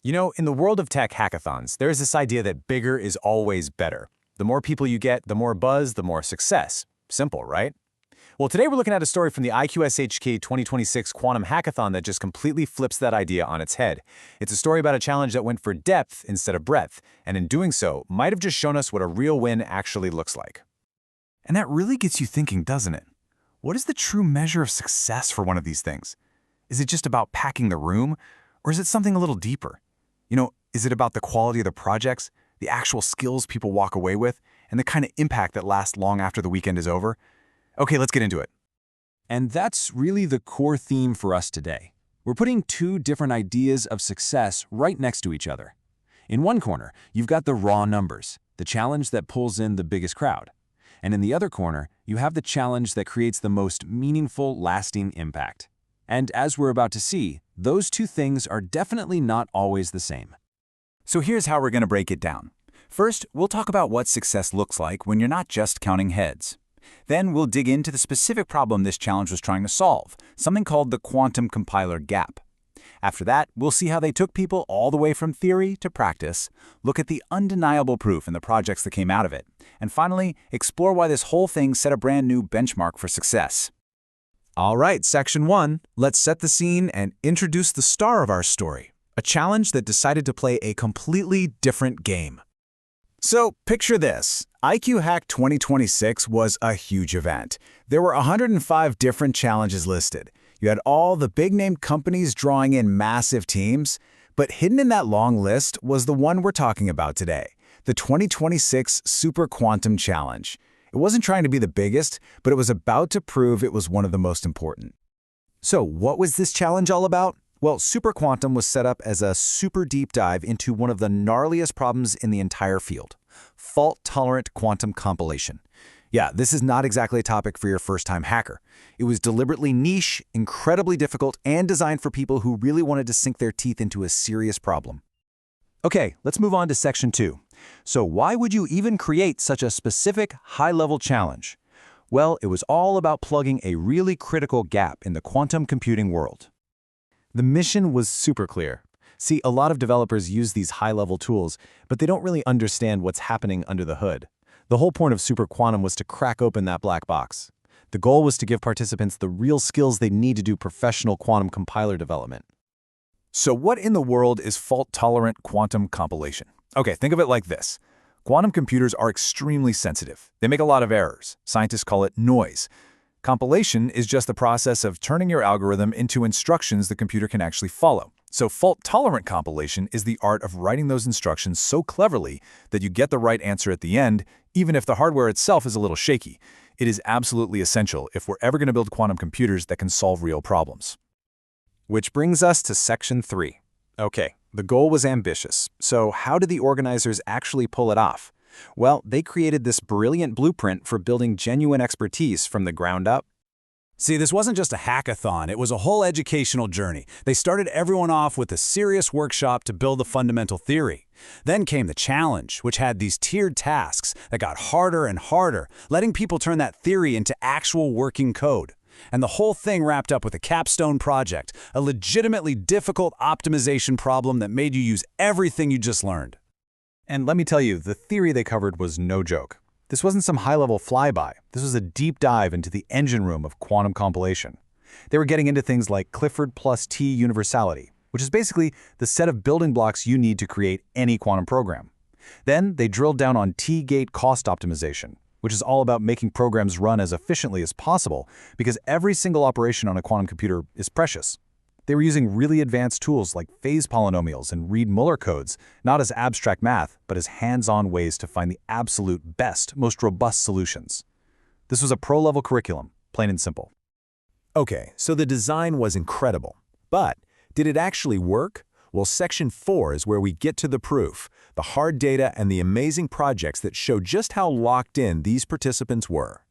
You know, in the world of tech hackathons, there is this idea that bigger is always better. The more people you get, the more buzz, the more success. Simple, right? Well, today we're looking at a story from the iQuHACK 2026 Quantum Hackathon that just completely flips that idea on its head. It's a story about a challenge that went for depth instead of breadth, and in doing so, might have just shown us what a real win actually looks like. And that really gets you thinking, doesn't it? What is the true measure of success for one of these things? Is it just about packing the room, or is it something a little deeper? You know, is it about the quality of the projects, the actual skills people walk away with, and the kind of impact that lasts long after the weekend is over? Okay, let's get into it. And that's really the core theme for us today. We're putting two different ideas of success right next to each other. In one corner, you've got the raw numbers, the challenge that pulls in the biggest crowd. And in the other corner, you have the challenge that creates the most meaningful, lasting impact. And as we're about to see, those two things are definitely not always the same. So here's how we're going to break it down. First, we'll talk about what success looks like when you're not just counting heads. Then we'll dig into the specific problem this challenge was trying to solve, something called the quantum compiler gap. After that, we'll see how they took people all the way from theory to practice, look at the undeniable proof in the projects that came out of it, and finally, explore why this whole thing set a brand new benchmark for success. All right, Section 1, let's set the scene and introduce the star of our story, a challenge that decided to play a completely different game. So, picture this. iQuHACK 2026 was a huge event. There were 105 different challenges listed. You had all the big-name companies drawing in massive teams, but hidden in that long list was the one we're talking about today, the 2026 Superquantum Challenge. It wasn't trying to be the biggest, but it was about to prove it was one of the most important. So what was this challenge all about? Well, Superquantum was set up as a super deep dive into one of the gnarliest problems in the entire field, fault-tolerant quantum compilation. Yeah, this is not exactly a topic for your first-time hacker. It was deliberately niche, incredibly difficult, and designed for people who really wanted to sink their teeth into a serious problem. Okay, let's move on to Section 2. So why would you even create such a specific, high-level challenge? Well, it was all about plugging a really critical gap in the quantum computing world. The mission was super clear. See, a lot of developers use these high-level tools, but they don't really understand what's happening under the hood. The whole point of Superquantum was to crack open that black box. The goal was to give participants the real skills they need to do professional quantum compiler development. So what in the world is fault-tolerant quantum compilation? Okay, think of it like this. Quantum computers are extremely sensitive. They make a lot of errors. Scientists call it noise. Compilation is just the process of turning your algorithm into instructions the computer can actually follow. So fault-tolerant compilation is the art of writing those instructions so cleverly that you get the right answer at the end, even if the hardware itself is a little shaky. It is absolutely essential if we're ever going to build quantum computers that can solve real problems. Which brings us to Section 3. Okay, the goal was ambitious. So how did the organizers actually pull it off? Well, they created this brilliant blueprint for building genuine expertise from the ground up. See, this wasn't just a hackathon, it was a whole educational journey. They started everyone off with a serious workshop to build the fundamental theory. Then came the challenge, which had these tiered tasks that got harder and harder, letting people turn that theory into actual working code. And the whole thing wrapped up with a capstone project, a legitimately difficult optimization problem that made you use everything you just learned. And let me tell you, the theory they covered was no joke. This wasn't some high-level flyby. This was a deep dive into the engine room of quantum compilation. They were getting into things like Clifford plus T universality, which is basically the set of building blocks you need to create any quantum program. Then they drilled down on T-gate cost optimization, which is all about making programs run as efficiently as possible because every single operation on a quantum computer is precious. They were using really advanced tools like phase polynomials and Reed-Muller codes, not as abstract math, but as hands-on ways to find the absolute best, most robust solutions. This was a pro-level curriculum, plain and simple. Okay, so the design was incredible. But did it actually work? Well, Section 4 is where we get to the proof, the hard data and the amazing projects that show just how locked in these participants were.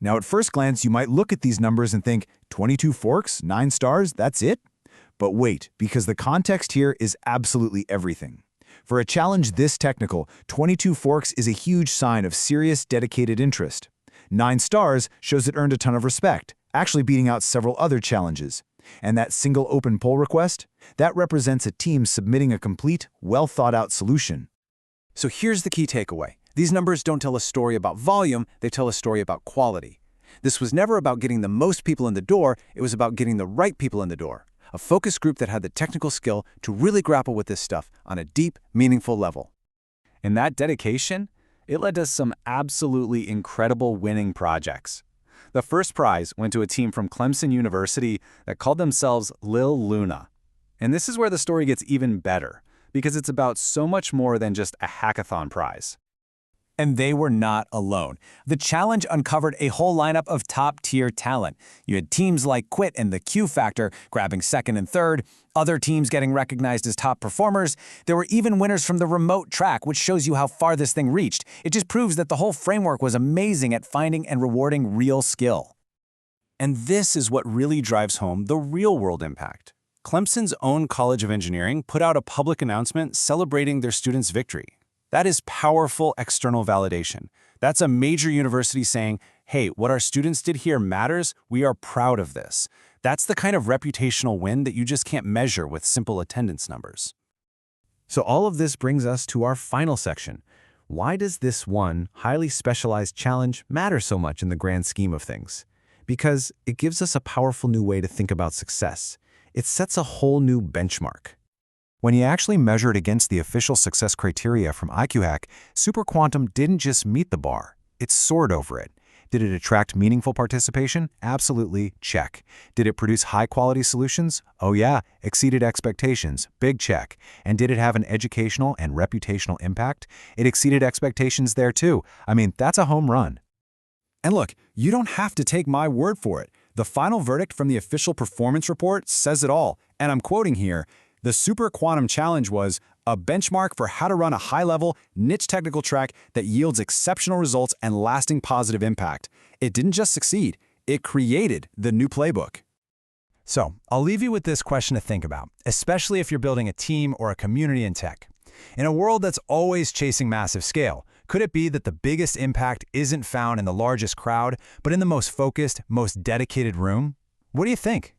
Now, at first glance, you might look at these numbers and think, 22 forks, 9 stars, that's it? But wait, because the context here is absolutely everything. For a challenge this technical, 22 forks is a huge sign of serious, dedicated interest. 9 stars shows it earned a ton of respect, actually beating out several other challenges. And that single open pull request? That represents a team submitting a complete, well-thought-out solution. So here's the key takeaway. These numbers don't tell a story about volume, they tell a story about quality. This was never about getting the most people in the door, it was about getting the right people in the door. A focus group that had the technical skill to really grapple with this stuff on a deep, meaningful level. And that dedication, it led to some absolutely incredible winning projects. The first prize went to a team from Clemson University that called themselves Lil Luna. And this is where the story gets even better, because it's about so much more than just a hackathon prize. And they were not alone. The challenge uncovered a whole lineup of top-tier talent. You had teams like Quit and the Q Factor grabbing second and third, other teams getting recognized as top performers. There were even winners from the remote track, which shows you how far this thing reached. It just proves that the whole framework was amazing at finding and rewarding real skill. And this is what really drives home the real-world impact. Clemson's own College of Engineering put out a public announcement celebrating their students' victory. That is powerful external validation. That's a major university saying, hey, what our students did here matters, we are proud of this. That's the kind of reputational win that you just can't measure with simple attendance numbers. So all of this brings us to our final section. Why does this one highly specialized challenge matter so much in the grand scheme of things? Because it gives us a powerful new way to think about success. It sets a whole new benchmark. When you actually measure it against the official success criteria from iQuHACK, Superquantum didn't just meet the bar, it soared over it. Did it attract meaningful participation? Absolutely, check. Did it produce high-quality solutions? Oh yeah, exceeded expectations, big check. And did it have an educational and reputational impact? It exceeded expectations there too. I mean, that's a home run. And look, you don't have to take my word for it. The final verdict from the official performance report says it all, and I'm quoting here, the Superquantum Challenge was a benchmark for how to run a high-level, niche technical track that yields exceptional results and lasting positive impact. It didn't just succeed, it created the new playbook. So, I'll leave you with this question to think about, especially if you're building a team or a community in tech. In a world that's always chasing massive scale, could it be that the biggest impact isn't found in the largest crowd, but in the most focused, most dedicated room? What do you think?